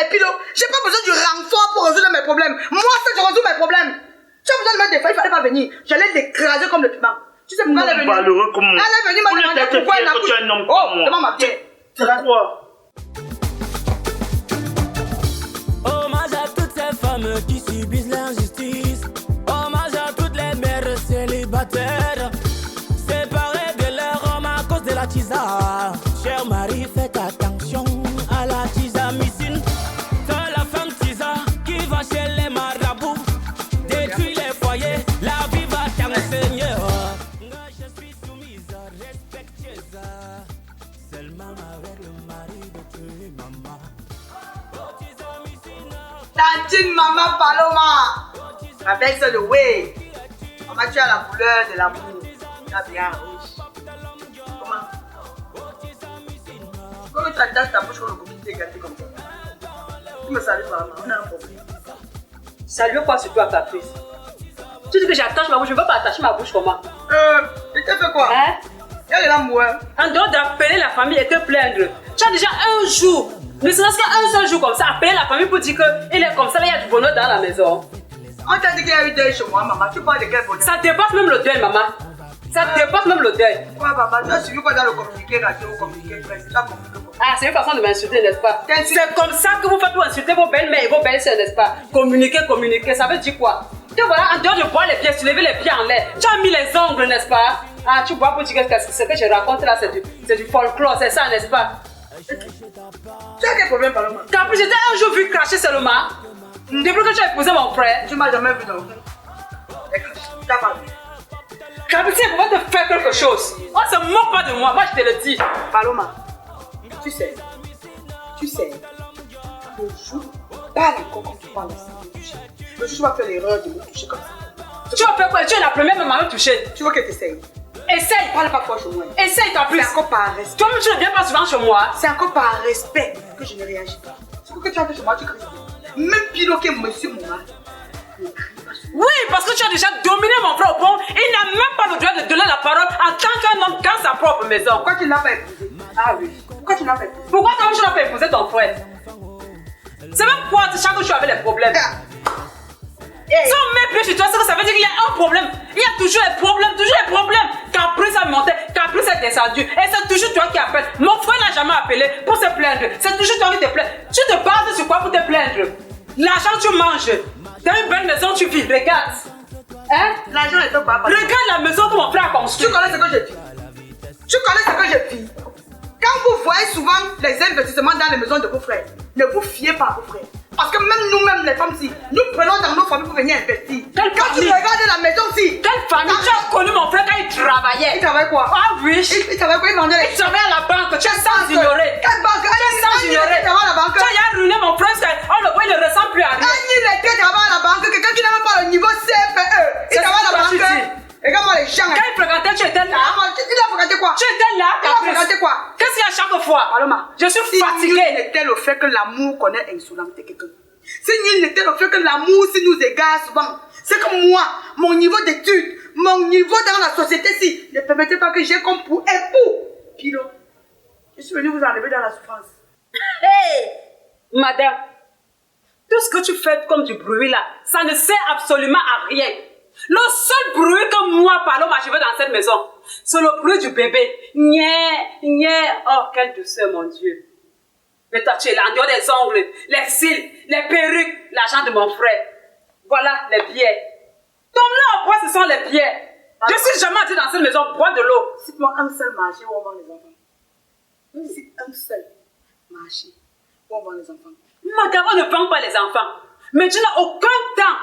Pilo, j'ai pas besoin du renfort pour résoudre mes problèmes. Moi, c'est que je résous mes problèmes. Tu as besoin de mettre des feuilles, il fallait pas venir. J'allais l'écraser comme le piment. Tu sais pourquoi elle est venue? Malheureux comme moi. Elle est venue me demander pourquoi elle n'a tu es un homme Oh, comme moi. demande ma pied. C'est quoi? Hommage à toutes ces femmes qui subissent l'injustice. Hommage à toutes les mères célibataires, séparées de leur homme à cause de la tisa. Cher mari, faites attention à la tisa missine. C'est la femme tisa qui va chez les marabouts, détruit les foyers, la vie va t'enseigner. Je suis soumise, respectueuse. Seulement avec le mari de tuer maman. Tantine maman Paloma. Avec ça le way. Maman, tu as la couleur de l'amour. Tu as bien riche. Comment? Comment tu attaches ta bouche comme le coquille gâté comme ça? Tu me salues maman, on a un problème. Salut quoi sur toi, Caprice? Tu dis que j'attache ma bouche, je ne veux pas attacher ma bouche comment? Et tu as fait quoi? Hein? Il y a de l'amour. En dehors d'appeler la famille et te plaindre, tu as déjà un jour, ne serait-ce qu'un seul jour comme ça, appeler la famille pour dire qu'il est comme ça, là, il y a du bonheur dans la maison. On t'a dit qu'il y a eu deuil chez moi, maman. Tu parles de quel bonheur? Ça dépasse même le deuil, maman. Ça dépasse même le deuil. Quoi, maman? Tu as suivi quoi dans le communiqué radio ou communiqué presse? Tu as compris quoi? Ah, c'est une façon de m'insulter, n'est-ce pas? C'est comme ça que vous faites pour insulter vos belles-mères et vos belles-sœurs, n'est-ce pas? Communiquer, ça veut dire quoi? Tu voilà, en dehors de boire les pieds, tu lèves les pieds en l'air. Tu as mis les ongles, n'est-ce pas? Ah, tu bois pour dire que ce que je raconte là, c'est du folklore, c'est ça, n'est-ce pas? Tu as quel problème, Paloma? Caprice, j'étais un jour vu cracher seulement. Depuis que tu as épousé mon frère. Tu m'as jamais vu dans le film. Tu as pas vu. Caprice, il faut te faire quelque chose. On se moque pas de moi, moi je te le dis. Paloma, tu sais, le jour, parle encore quand tu parles de ça, de toucher. Le jour, tu vas faire l'erreur de me toucher comme ça. Tu vas faire quoi? Tu es la première maman à me toucher. Tu veux que tu essayes? Essaye. Parle pas fort chez moi. Essaye, Caprice. C'est encore par respect. Toi-même, tu ne viens pas souvent chez moi. C'est encore par respect que je ne réagis pas. C'est pour que tu as fait chez moi, tu cries. Même Pilo qui est monsieur mon mari. Oui, parce que tu as déjà dominé mon frère au point. Il n'a même pas le droit de donner la parole en tant qu'un homme dans sa propre maison. Pourquoi tu ne l'as pas épousé? Ah oui. Pourquoi tu ne l'as pas épousé? Pourquoi toi-même tu n'as pas épousé ton frère? C'est même quoi chaque fois que tu avais les problèmes? Si on met plus sur toi, c'est que ça veut dire qu'il y a un problème. Il y a toujours des problèmes. Caprice a monté, Caprice a descendu. Et c'est toujours toi qui appelles. Mon frère n'a jamais appelé pour se plaindre. C'est toujours toi qui te plains. Tu te bases sur quoi pour te plaindre? L'argent tu manges. Dans une belle maison tu vis. Regarde. Hein? L'argent est au papa. Regarde la maison que mon frère a construite. Tu connais ce que je vis. Tu connais ce que je vis. Quand vous voyez souvent les investissements dans les maisons de vos frères, ne vous fiez pas à vos frères. Parce que même nous-mêmes, les femmes, si nous prenons dans nos familles pour venir investir. Quand tu regardes la maison, si. Quelle famille? Tu as connu mon frère quand il travaillait. Il travaillait quoi? Ah oui. Il travaillait quoi? Il vendait les. Il travaillait à la banque. Tu es sans ignorer. Quelle banque? Tu es sans ignorer. Tu à la banque. Tu as ruiné mon frère. On le voit, il ne ressemble plus à rien. Il était à la banque. Quelqu'un qui n'a même pas le niveau CFE. Il travaille à la banque. Regarde-moi les gens. Quand il fréquentait, tu étais là. Il a fréquenté quoi? Tu étais là, Il a fréquenté quoi? Qu'est-ce qu'il y a chaque fois? Paloma, je suis fatiguée. Si n'était le fait que l'amour connaît insolente quelqu'un. Si nul n'était le fait que l'amour si nous égare souvent. C'est que moi, mon niveau d'études, mon niveau dans la société-ci ne permettait pas que j'ai comme pour époux Pilo. Je suis venu vous enlever dans la souffrance. Hey, madame, tout ce que tu fais comme du bruit là, ça ne sert absolument à rien. Le seul bruit que moi, Paloma, je veux dans cette maison, c'est le bruit du bébé. Nyeh. Oh, quelle douceur, mon Dieu. Mais toi, tu es là, en dehors des ongles, les cils, les perruques, l'argent de mon frère. Voilà, les billets. Tombe-là en bois, ce sont les billets. Je suis jamais entrée dans cette maison, bois de l'eau. Cite-moi un seul marché où on vend les enfants. Cite un seul marché où on vend les enfants. Madame, on ne vend pas les enfants. Mais tu n'as aucun temps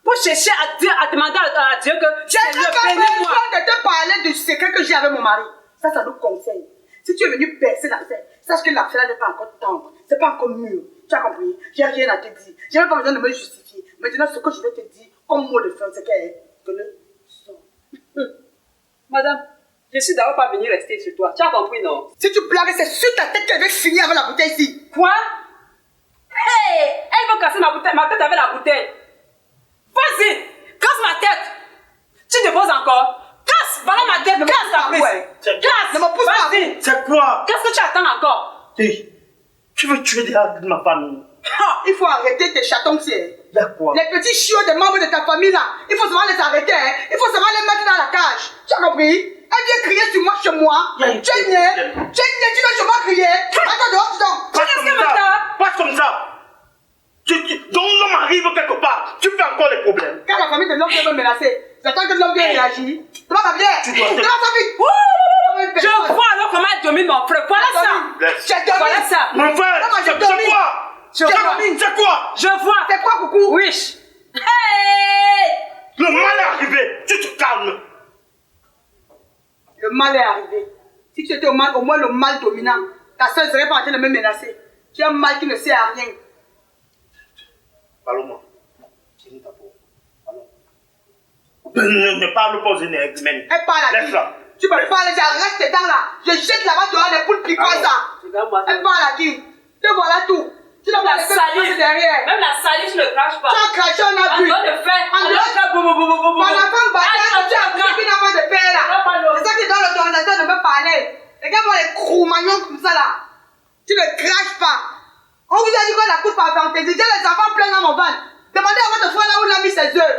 pour chercher à demander à Dieu que j'ai pas besoin de te parler du secret que j'ai avec mon mari. Ça nous conseille. Si tu es venu percer l'affaire, sache que l'affaire n'est pas encore tendre. C'est pas encore mûr. Tu as compris? J'ai rien à te dire. J'ai même pas besoin de me justifier. Maintenant, ce que je vais te dire comme mot de fin, c'est que le son. Madame, je suis d'abord pas venue rester sur toi. Tu as compris, non? Si tu blagues, c'est sur ta tête qu'elle veut finir avec la bouteille ici. Quoi? Hey! Elle veut casser ma tête avec la bouteille. Vas-y! Casse ma tête! Tu te poses encore? Casse! Voilà ma tête! Casse ta prise! Casse! Ne me pousse pas! Vas-y! C'est quoi? Qu'est-ce que tu attends encore? Hey, tu veux tuer des de ma famille? Il faut arrêter tes chatons, c'est. Il y a quoi? Les petits chiots des membres de ta famille là, il faut savoir les arrêter, hein. Il faut savoir les mettre dans la cage. Tu as compris? Elle vient crier sur moi chez moi. Tu es né, tu viens chez moi crier. Attends, dehors, tu dors. Passe comme ça. Donc l'homme arrive quelque part, tu fais encore des problèmes. Quand la famille de l'homme vient me menacer, j'attends que l'homme vienne réagir. Tu vas m'appeler. Tu dois te... Je vois alors comment elle domine mon frère. Voilà ça. Voilà ça. Mon frère, c'est quoi? C'est quoi? Je vois. C'est quoi, coucou? Oui. Hey! Le mal est arrivé. Tu te calmes. Le mal est arrivé. Si tu étais au moins le mal dominant, ta soeur ne serait pas en train de me menacer. Tu es un mal qui ne sert à rien. Parle-moi. Ne parle pas aux énergies. Elle parle à qui? Laisse-la. Tu me parles, j'arrache tes dents là. Je jette là-bas dehors les poules piquantes ça. Elle parle à qui? Te voilà tout. Tu n'as pas laissé passer derrière. Même la salive, tu ne craches pas. Tu as craché, on a vu. On doit le faire. On doit faire boum. Mon enfant bâtard, tu as vu qu'il n'a pas de père là. C'est ça qui donne l'autorisation de me parler. Regarde-moi les croumagnons comme ça là. Tu ne craches pas. On vous a dit qu'on la coupe par fantaisie. J'ai les enfants pleins dans mon ventre. Demandez à votre frère là où il a mis ses œufs.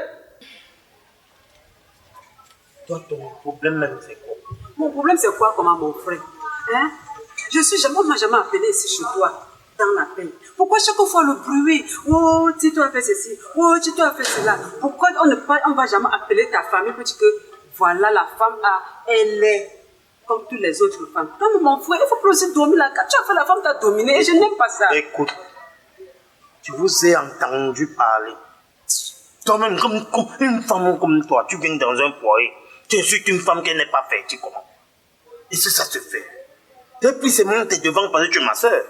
Toi, ton problème même, c'est quoi? Mon problème, c'est quoi, comment, mon frère? Hein? On m'a jamais appelé ici chez toi, dans la peine. Pourquoi chaque fois le bruit? Oh, tu as fait ceci. Oh, tu as fait cela. Pourquoi on ne va jamais appeler ta famille pour dire que voilà, la femme, elle est comme toutes les autres femmes. Non, mon frère, il faut plus dormir là. Quand tu as fait la femme, tu as dominé et je n'aime pas ça. Écoute, tu vous ai entendu parler. Toi-même, comme une femme comme toi, tu viens dans un foyer. Tu es une femme qui n'est pas faite, tu comprends? Et ça se fait. Et puis c'est moi, tu es devant parce que tu es ma soeur.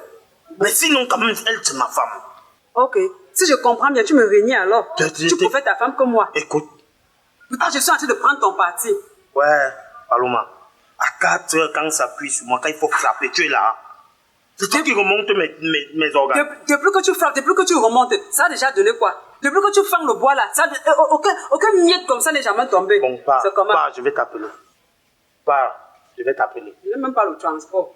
Mais sinon, quand même, elle, c'est ma femme. Ok. Si je comprends bien, tu me réunis alors. Tu préfères ta femme que moi. Écoute. Pourtant, je suis en train de prendre ton parti. Ouais, Paloma. À 4 heures, quand ça appuie sur moi, quand il faut frapper, tu es là. C'est toi qui remonte mes organes. Depuis que tu frappes, depuis que tu remontes, ça a déjà donné quoi? Depuis que tu fangs le bois là, aucun miette comme ça n'est jamais tombé. Bon, pars, je vais t'appeler. Je vais t'appeler. Je n'ai même pas le transport.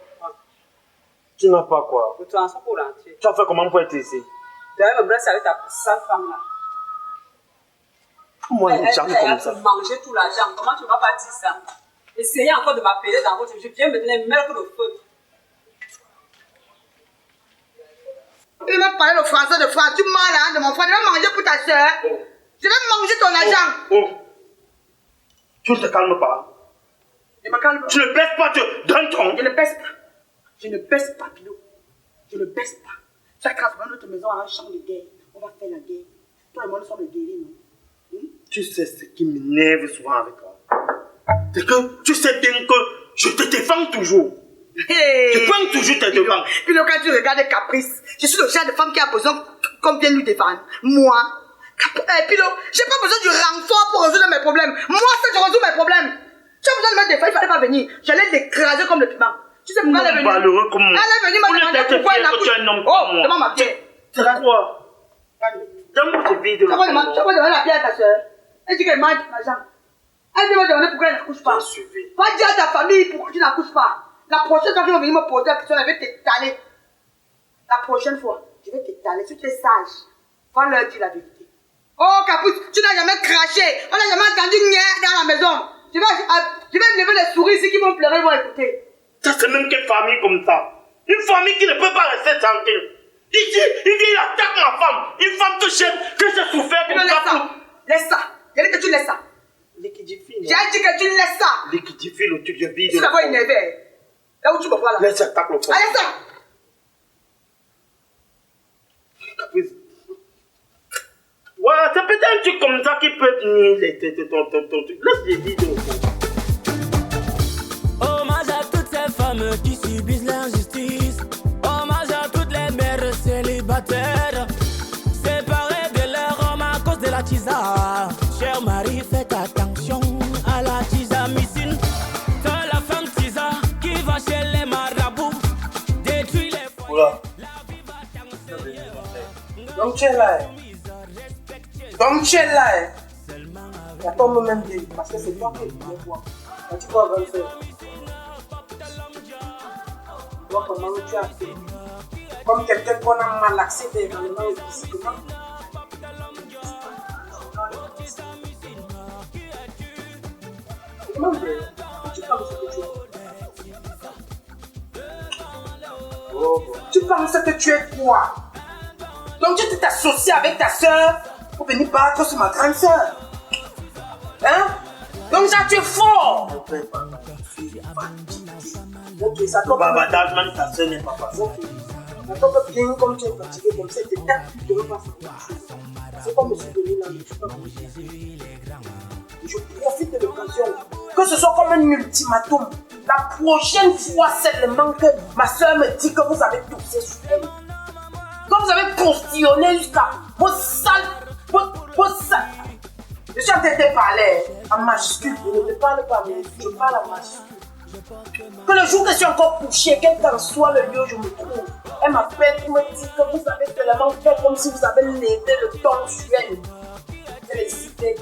Tu n'as pas quoi? Le transport pour rentrer. Tu as fait comment pour être ici? D'ailleurs, me brasser avec ta sale femme là. Comment une jambe comme ça? Manger tout l'argent, comment tu ne vas pas dire ça? Essayez encore de m'appeler dans votre... Je viens me donner même que le feu. Il m'a parlé le français de France. Tu m'as là de mon frère. Je vais manger pour ta soeur. Je vais manger ton argent. Tu ne te calmes pas. Je me calme. Tu ne baisses pas d'un ton. Je ne baisse pas. Je ne baisse pas, Pilo. Je ne baisse pas. Chaque fois que notre maison a un champ de guerre, on va faire la guerre. Tout le monde sont des guerriers, non? Tu sais ce qui m'énerve souvent avec toi. C'est que tu sais bien que je te défends toujours. Tu prends toujours tes défenses. Puis quand tu regardes les caprices, je suis le genre de femme qui a besoin qu'on vienne lui défendre. Moi, Pilo, j'ai pas besoin du renfort pour résoudre mes problèmes. Moi, c'est je résous mes problèmes. Tu as besoin de me défendre, il fallait pas venir. J'allais l'écraser comme le piment. Tu sais pourquoi elle est venue? Malheureux comme moi. Elle est venue me demander pourquoi elle n'a que tu es un homme Oh, comme moi. demande ma pierre. C'est quoi? Donne-moi tes billes de la Tu vas demander la pierre à ta soeur. Elle dit qu'elle mange l'argent. Elle vient me demander pourquoi elle n'accouche pas. Va dire à ta famille pourquoi tu n'accouches pas. La prochaine fois qu'ils vont venir me poser la question, je vais t'étaler. La prochaine fois, je vais t'étaler. Si tu es sage, va leur dire la vérité. Oh, Capuce, tu n'as jamais craché. On n'a jamais entendu nier dans la maison. Je vais lever les souris ici qui vont pleurer, ils vont écouter. Ça, c'est même quelle famille comme ça? Une famille qui ne peut pas rester tranquille. Ici, il vient, il attaque ma femme. Une femme que j'ai souffert comme ça. Laisse ça. J'ai dit que tu laisses ça. Liquidifie. J'ai dit que tu laisses ça. Liquidifie le truc de vie. Tu vas pas énerver. Là où tu me vois là. Laisse attaque le fond. Allez, ça. Ouais, c'est peut-être un truc comme ça qui peut venir ton truc. Laisse les vidéos. Hommage à toutes ces femmes qui subissent l'injustice. Hommage à toutes les mères célibataires, séparées de leur homme à cause de la tisa. Cher mari, faites attention à la tisa missine. C'est la femme tisa qui va chez les marabouts, détruit les foyers. Donc tu es là. Donc tu es là. Il y a ton même dit, parce que c'est toi qui es venu voir. Et tu vas le faire. Tu vois comment tu as fait. Comme quelqu'un qu'on a malaxé verbalement et physiquement. Comment tu parles ce que tu es? Tu penses que tu es quoi? Donc tu t'es associé avec ta soeur pour venir battre sur ma grande soeur. Hein? Donc ça tu es fort. Ok, ça tombe Bavardage, ta soeur n'est pas facile. Ça tombe bien comme tu es fatigué comme ça, tu ne veux pas faire quelque chose. C'est comme je suis venu là, je ne suis pas fatigué. Je profite de l'occasion, que ce soit comme un ultimatum. La prochaine fois seulement que ma soeur me dit que vous avez touché sur elle, que vous avez postillonné jusqu'à vos sales. Je suis en train de te parler en majuscule. Je ne te parle pas, mais je parle en majuscule. Que le jour que je suis encore couché, quel qu'en soit le lieu où je me trouve, elle m'appelle pour me dire que vous avez tellement fait comme si vous avez levé le ton sur elle. Félicité,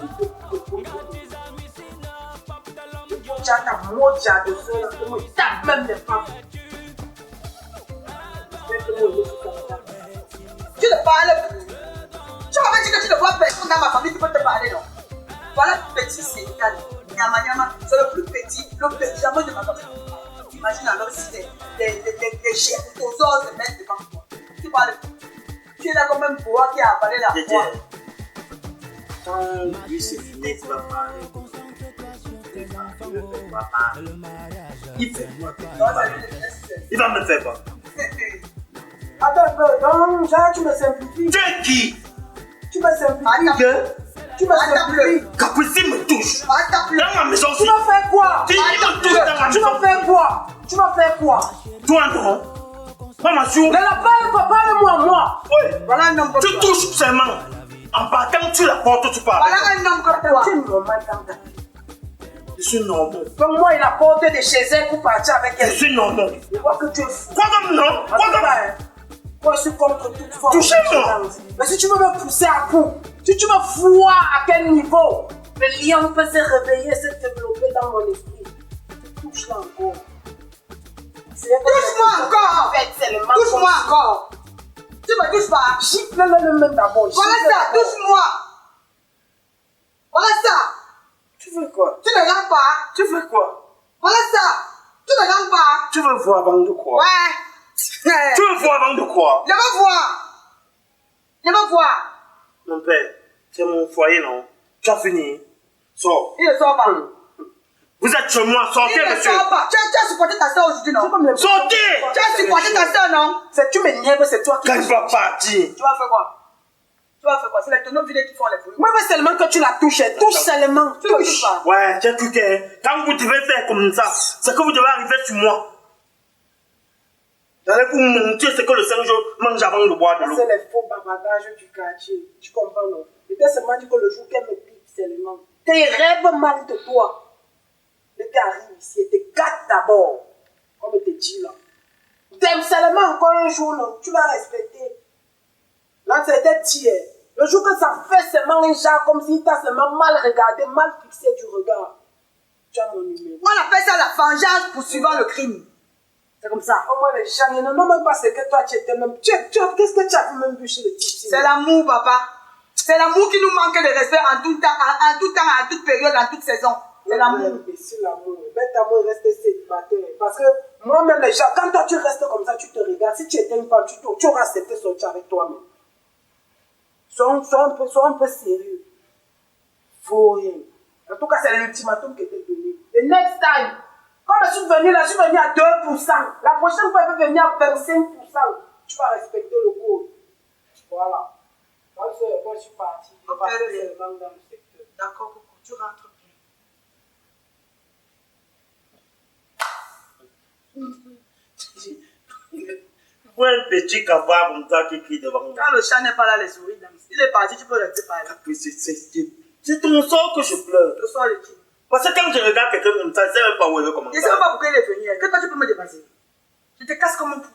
tu as ta moja de feu, tu me tapes même des femmes. Tu ne parles plus. Tu m'avais dit que tu ne vois personne dans ma famille qui peut te parler, non? Voilà le petit Sénégal. Nyama Nyama, c'est le plus petit, le Benjamin de ma famille. Imagine alors si des chefs, aux os se mettent devant toi. Tu parles plus. Tu es là comme un bois qui a avalé la foi. Quand lui c'est fini, tu vas parler. Il fait quoi? Il va me faire quoi? Attends un peu, donc là tu me simplifies. Tu es qui? Tu me simplifies. Tu me simplifies. Capucine me touche. Dans ma maison, Tu m'as fait quoi? Tu me touches dans ma Tu maison. m'as fait quoi? Tu m'as fait quoi? Toi non? Pas ma soeur. Ne la parle-moi, moi. Oui. Voilà un homme comme Tu toi. touches seulement. En partant, tu la portes, tu parles. Voilà un homme comme toi. Tu es normal dans ta vie. Je suis normal. Donc moi, il a porté de chez elle pour partir avec Je elle. suis normal. Je vois que tu es fou. Quoi comme non? En Quoi tout comme... cas, moi, je suis contre toute forme. Touchez-moi. Mais si tu veux me pousser à bout, si tu me vois à quel niveau, le lion peut se réveiller, se développer dans mon esprit. Touche-la encore. Touche-moi encore. Touche-moi encore. Tu me touches pas. Gifle-le même d'abord. Voilà ça, touche-moi. Voilà ça. Tu veux quoi? Tu ne rentres pas. Tu veux quoi? Voilà ça. Tu ne rentres pas. Tu veux voir avant de quoi? Ouais. Tu veux voir avant de quoi? Je veux voir. Je veux voir. Mon père, c'est mon foyer, non? Tu as fini. Sors. Il ne sort pas. Vous êtes chez moi, Il sortez, ne monsieur. sort pas. Tu as supporté ta soeur aujourd'hui, non? Sortez. Tu as supporté ta soeur, non? Tu m'énerves, c'est toi qui... Quand il va partir. Tu vas faire quoi? Tu vas faire quoi? C'est les tonneaux vidés qui font les bruits. Moi, mais seulement que tu la touches. Touche seulement. Tu ne me touches pas. Ouais, j'ai cru que quand vous devez faire comme ça, c'est que vous devez arriver sur moi. J'allais vous montrer ce que le Seigneur mange avant de boire de l'eau. C'est les faux bavardages du quartier. Tu comprends, non? Peut-être seulement dit que le jour qu'elle me pique seulement. Tes rêves mal de toi. Et t'arrives ici et te gâtes d'abord. Comme je te dis là. T'aimes seulement encore un jour, non? Tu vas respecter. Là, c'était hier. Le jour que ça fait seulement un genre comme si t'as seulement mal regardé, mal fixé du regard. Tu as mon numéro. On appelle ça la vengeance poursuivant le crime. C'est comme ça. Au moins, les gens, ils ne nomment même pas ce que toi tu étais même. Qu'est-ce que tu as même vu chez le type? C'est l'amour, papa. C'est l'amour qui nous manque de respect en tout temps, en toute période, en toute saison. C'est l'amour. C'est l'amour. Bête amour, reste célibataire. Parce que moi-même, les gens, quand toi tu restes comme ça, tu te regardes. Si tu étais une femme, tu auras accepté de sortir avec toi-même. Sois un peu sérieux. Faut rien. En tout cas, c'est l'ultimatum que je t'ai donné. The next time, quand je suis venu là, je suis venu à 2%. La prochaine fois, je vais venir à 25%. Tu vas respecter le code. Voilà. Moi, je suis parti. Je passe seulement dans le secteur. D'accord, Coco, tu rentres bien. Pour un petit cavard comme ça qui crie devant moi. Quand le chat n'est pas là, les souris dansent. Il est parti, tu peux rester par là. C'est ton sort que je pleure. Je sors le qui. Parce que quand je regarde quelqu'un comme ça, je ne sais même pas où il veut commencer. Je ne sais même pas pourquoi il est venu. Que toi, tu peux me dépasser. Je te casse comme un pou.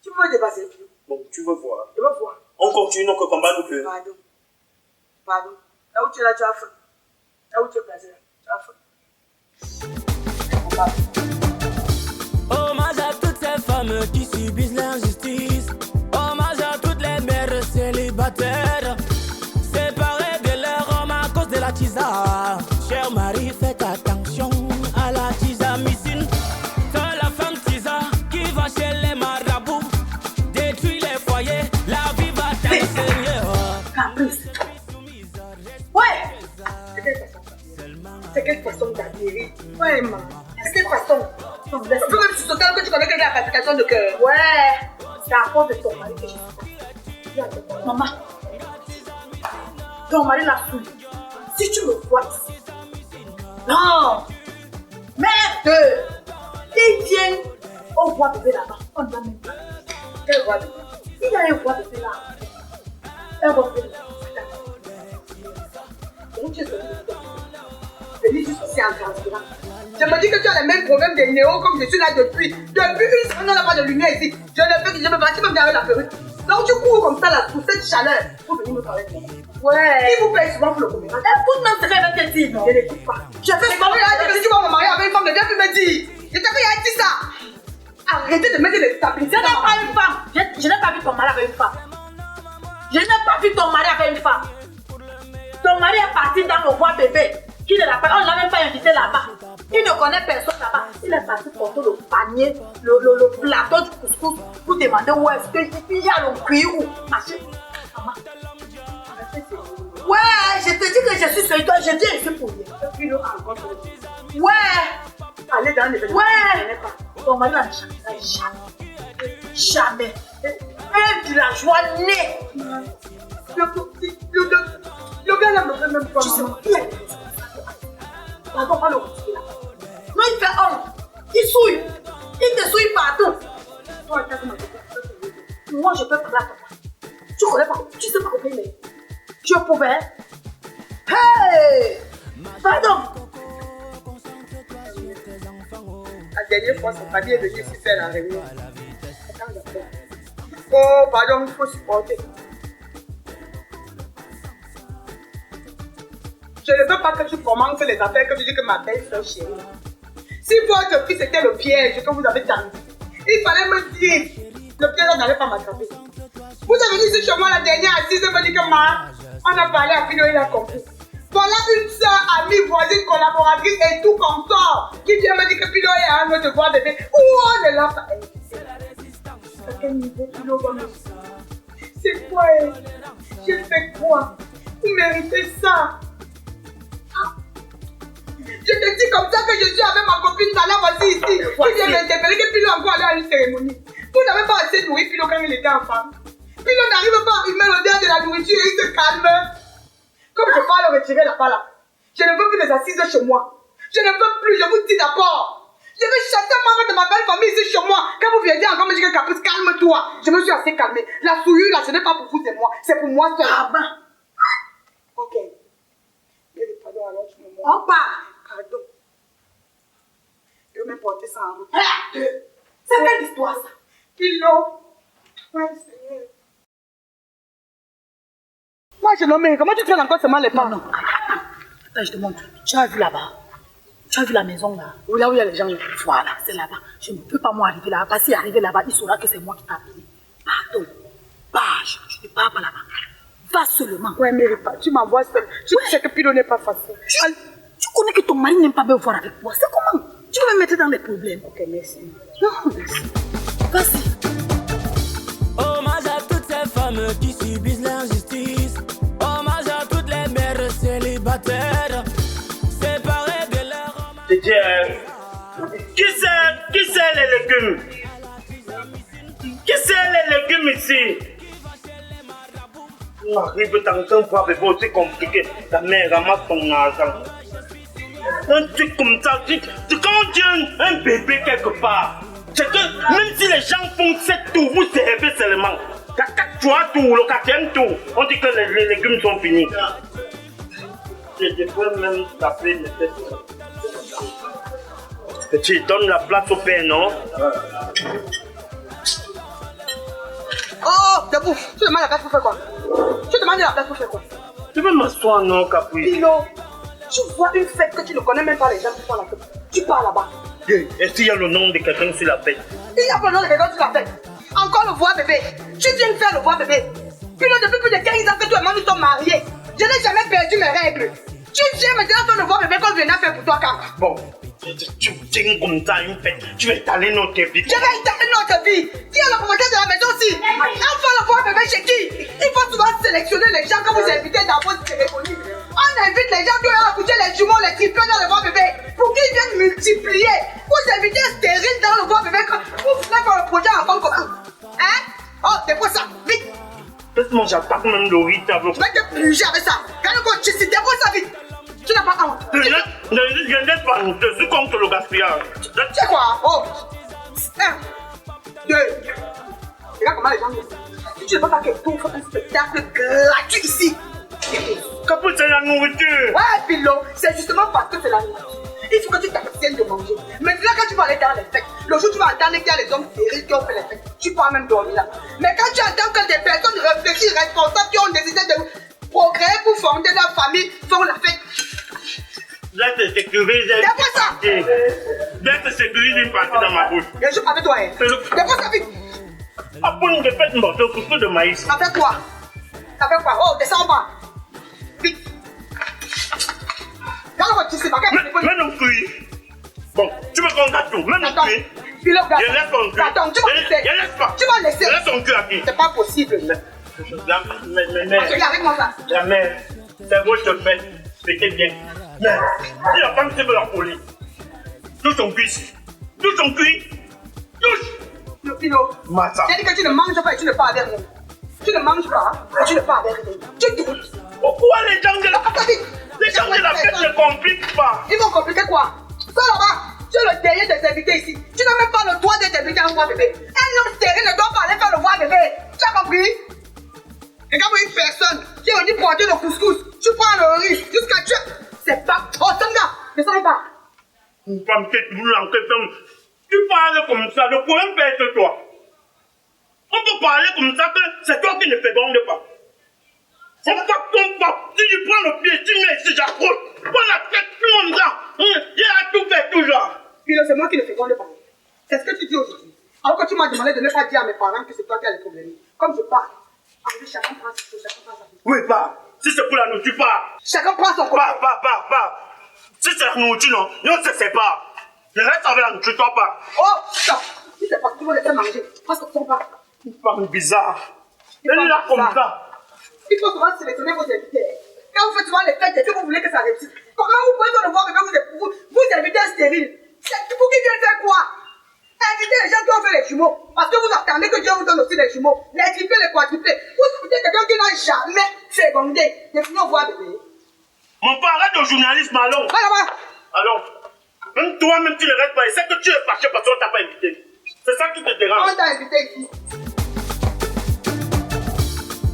Tu peux me dépasser. Bon, tu veux voir. Je veux voir. On continue notre combat, nous deux. Pardon. Pardon. Là où tu es là, tu as faim. Là où tu es placé, là, tu as faim. Hommage à toutes ces femmes femmes qui subissent l'injustice. Hommage à toutes les mères célibataires, séparées de leur homme à cause de la tisa. Cher mari, faites attention à la tisa missine. C'est la femme tisa qui va chez les marabouts, détruit les foyers, la vie va t'enseigner. Caprice. Ouais. C'est quelle façon d'adhérer? Ouais, maman. C'est quelle façon? Tu peux même sauter que tu connais quelqu'un à la palpitation de cœur. Ouais. C'est à cause de ton mari que je suis. Maman. Ton mari l'a fouillé. Si tu me vois ici. Non. Merde. Il vient au roi bébé là-bas. On ne va même pas. Quel roi bébé? Il y a un roi bébé là. Un roi bébé là. Donc tu es sorti de toi. Je dis juste aussi en transparent. Je me dis que tu as les mêmes problèmes de néo comme je suis là depuis. Depuis une semaine, on n'a pas de lumière ici. Je ne fais que je me bâtis même derrière la perruque. Donc tu cours comme ça là, pour cette chaleur, pour venir me parler de moi. Ouais. Il vous paye souvent pour le commun. Écoute même ce qu'elle va te dire. Je n'écoute pas. Je fais ce que si tu vois mon mari avec une femme, de viens me dire. Je t'ai dit ça. Arrêtez de mettre des stabilités. Je n'ai pas une femme. Je n'ai pas vu ton mari avec une femme. Je n'ai pas vu ton mari avec une femme. Ton mari est parti dans le roi bébé. Qui ne l'a pas, on ne l'a même pas invité là-bas. Il ne connaît personne là-bas. Il est parti porter le panier, le plateau du couscous pour demander où est-ce qu'il y a le cuir ou machin. Maman. Ouais, je te dis que je suis sur toi, je viens ici pour rien. Ouais. Allez dans les ouais. Ton mari ne changera jamais. Jamais. Un villageois né. Le gars là me fait même pas. Tu sais bien. Pardon, pas le retirer là. Non, il fait honte. Il souille. Il te souille partout. Moi, je peux parler à toi. Tu connais pas, tu sais pas combien il est. Je pouvais. Hey! Pardon. La dernière fois, sa famille est venue ici faire la réunion. Oh, pardon, il faut supporter. Je ne veux pas que tu commences les affaires que tu dis que ma belle-soeur chérie. Si votre fils était le piège que vous avez tendu, il fallait me dire. Le piège n'allait pas m'attraper. Vous avez dit chez moi la dernière assise, me dit que on a parlé à Pino, il a compris. Voilà une soeur, amie, voisine, collaboratrice et tout consort qui vient me dire que Pino est à un autre devoir bébé. Où on ne l'a pas invité. À quel niveau Pino va me dire? C'est quoi? J'ai fait quoi? Vous méritez ça. Je te dis comme ça que je suis avec ma copine Nana, voici ici. Qui vient m'interpeller que Pilo encore allé à une cérémonie. Vous n'avez pas assez nourri Pilo quand il était enfant. Pilo n'arrive pas à allumer l'odeur de la nourriture et il se calme. Comme je parle retirer là-bas là. Je ne veux plus les assises chez moi. Je ne veux plus, je vous dis d'abord. Je vais chasser moi de ma belle famille ici chez moi. Quand vous viendrez encore me dire que Caprice, calme-toi. Je me suis assez calmée. La souillure là, ce n'est pas pour vous et moi. C'est pour moi seul. Ah ben. Ok. Pardon, alors tu me montres. On part. Pardon. Je vais même porter ça en route. C'est quelle histoire ça? Pilo. Ouais, Seigneur. Moi, je nomme. Comment tu traînes encore seulement les pas? Non. Attends, je te montre. Tu as vu là-bas? Tu as vu la maison là? Oui, là où il y a les gens. Voilà, c'est là-bas. Je ne peux pas moi arriver là-bas. Parce qu'il est arrivé là-bas, il saura que c'est moi qui t'ai appelé. Pardon. Page. Je ne pars pas là-bas. Va seulement. Ouais, mais tu m'envoies seul. Tu sais que Pilo n'est pas facile. Tu connais que ton mari n'aime pas me voir avec toi. C'est comment? Tu vas me mettre dans les problèmes. Ok, merci. Non, merci. Vas-y. Hommage à toutes ces femmes qui subissent l'injustice. Hommage à toutes les mères célibataires, séparées de leur homme. Qui c'est les légumes? Qui c'est les légumes ici? On arrive dans un fois bébé aussi compliqué. Ta mère ramasse ton argent. Un truc comme ça, quand on dit un bébé quelque part, c'est que même si les gens font 7 tours, vous servez seulement. Quand 3 tours, le 4e tour, on dit que les légumes sont finis. Je peux même taper les têtes. Tu donnes la place au père, non? Oh, debout. Tu demandes la place pour faire quoi? Tu demandes la place pour faire quoi? Tu veux m'asseoir, non, Caprice? Pilo, tu vois une fête que tu ne connais même pas les gens qui font la fête. Tu pars là-bas. Est-ce qu'il y a le nom de quelqu'un sur la fête? Il y a pas le nom de quelqu'un sur la fête. Encore le voir bébé. Tu viens de faire le voir bébé. Puis là, depuis plus de 15 ans que toi et moi nous sommes mariés. Je n'ai jamais perdu mes règles. Tu viens maintenant faire le voir bébé comme je viens faire pour toi, Kaka. Bon, tu tiens comme ça une fête. Tu vas étaler notre vie. Je vais établir notre vie. Qui est le propriétaire de la maison aussi? Enfin, le voir bébé chez qui? Il faut souvent sélectionner les gens que vous invitez dans votre cérémonie. On invite les gens qui ont accouché les jumeaux, les triplés dans le voir bébé pour qu'ils viennent multiplier. Vous invitez un stérile dans le voir bébé pour faire le projet en fond commun. Hein? Oh, c'est quoi ça? Vite! Laisse-moi, j'attaque même Lorita. Je vais te purger avec ça. Regarde quoi, tu sais, dépose ça vite. Tu n'as pas honte. Je n'ai pas honte, je suis contre le gaspillage. Tu sais quoi? Oh! 1, 2. Regarde comment les gens disent. Si tu ne veux pas que tout fasse un spectacle gratuit ici. Capot, c'est la nourriture. Ouais, Pilo, c'est justement parce que c'est la nourriture. Il faut que tu t'abstiennes de manger. Maintenant, quand tu vas aller dans les fêtes, le jour où tu vas entendre qu'il y a les hommes stériles qui ont fait les fêtes, tu peux même dormir là. Mais quand tu entends que des personnes réfléchies, responsables, qui ont décidé de progrès pour fonder leur famille, font la fête. Là, c'est sécurisé. Dépose ça! Là, c'est sécurisé une partie dans ma bouche. Je joue avec toi, hein. Dépose ça vite! Après une défaite, une morceau de maïs. Avec quoi? Avec quoi? Oh, descends en bas. Vite! Regarde, tu sais pas qu'elle Mais non plus. Bon, tu veux qu'on gâte tout, mais non plus. Philo, regarde. Je laisse ton cul. Attends, tu vas laisser. Je laisse pas. Tu vas laisser. Je laisse ton cul à qui? C'est pas possible. Mais, Regarde avec moi ça. la mère, c'est beau, je te fais. C'était bien. Mais, si la femme se veut la folie, touche ton cuisse. Touche ton cuisse. Touche. Le Philo. Massa. J'ai dit que tu ne manges pas et tu ne parles avec nous. Tu ne manges pas et tu ne parles avec nous. Tu doutes. Pourquoi les gens de la Attends, vite. Les gens de la fête ne compliquent pas. Ils vont compliquer quoi? Sors là-bas. Tu es le dernier des invités ici. Tu n'as même pas le droit d'être invité à un voir bébé. Un homme stérile ne doit pas aller faire le voir bébé. Tu as compris? Regarde une personne qui est venue porter le couscous. Tu prends le riz jusqu'à tu. C'est pas. Oh, Tonga, ne s'en pas. Une femme qui est toujours en question. Tu parles comme ça, le problème peut être toi. On peut parler comme ça que c'est toi qui ne féconde pas. On va comprendre. Si tu prends le pied, tu mets ici, j'accroche. Prends la tête, tout le monde là. Il a tout fait toujours. Puis là, c'est moi qui ne féconde pas. C'est ce que tu dis aujourd'hui. Alors que tu m'as demandé de ne pas dire à mes parents que c'est toi qui as les problèmes. Comme je parle. Allez, chacun prend sa chose, chacun prend sa chose. Oui, pas. Si c'est pour la nourriture, pas. Chacun prend son côté. Pas. Si c'est la nourriture, non. Non, c'est pas. Je reste avec la nourriture, toi pas. Oh, stop. Si c'est parce que tu veux les faire manger, parce que tu ne pas. Une femme bizarre. Elle est là comme ça. Il faut souvent sélectionner vos invités. Quand vous faites souvent les fêtes, est-ce que vous voulez que ça réussisse? Comment vous pouvez faire le voir bébé vous invitez un stérile? C'est pour qui viennent faire quoi? Invitez les gens qui ont fait les jumeaux. Parce que vous attendez que Dieu vous donne aussi les jumeaux. Les triplés, les quadruplés. Vous invitez quelqu'un qui n'a jamais fécondé. Et puis on voit bébé. Mon parent de journalisme, allons. Va là-bas. Alors, même toi-même, tu ne restes pas. Et c'est que tu es fâché parce qu'on t'a pas invité. C'est ça qui te dérange. On t'a invité ici.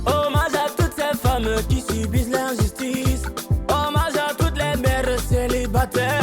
Hommage à toutes ces femmes qui subissent l'injustice. Hommage à toutes les mères célibataires.